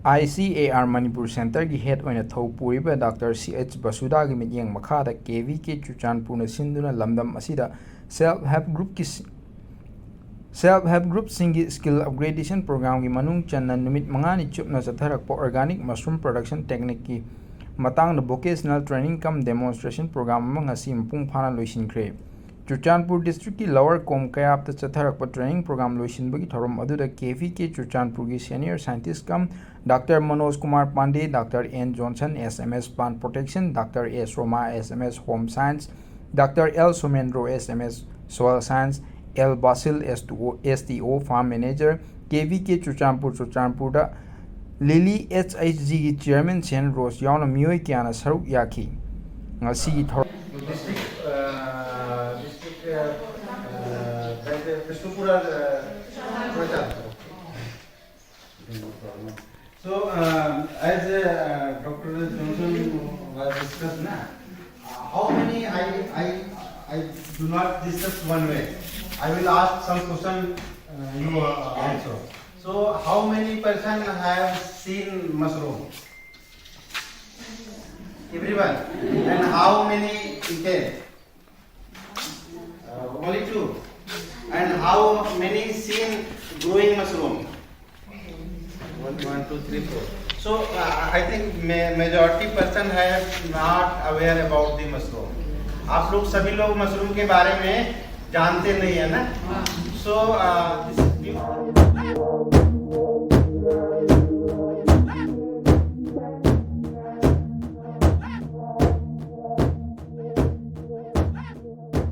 ICAR Manipur Center की head oina thau puriba Dr. CH Basuda की mityeng makhada KVK Chuchanpur na sinduna lamdam asida self-help group singi skill upgradation program की manung channa numit mangani chupna chatharakpa organic mushroom production technique की matang na vocational training cum demonstration program amang asi mpung phana loisinkhre Chuchanpur district की lower kom kayap ta chatharakpa training program loisinbagi thorom aduda KVK Chuchanpur की senior scientist cum Dr. Manoj Kumar Pandey, Dr. N. Johnson, SMS Plant Protection, Dr. S. Roma, SMS Home Science, Dr. L. Sumendro, SMS Soil Science, L. Basil, STO Farm Manager, KVK Chuchanpur da Lily HHG Chairman Sen Rose Yauna Miyoi Kiana Saruk Yaki. Ngasi thor So, as Dr. Johnson was discussed, how many I do not discuss one way. I will ask some question you also. So, how many person have seen mushroom? Everyone. And how many eaten? Only two. And how many seen growing mushroom? 1, 2, 3, 4. So I think majority person have not aware about the mushroom. आप लोग सभी लोग mushroom के बारे में जानते नहीं है ना? So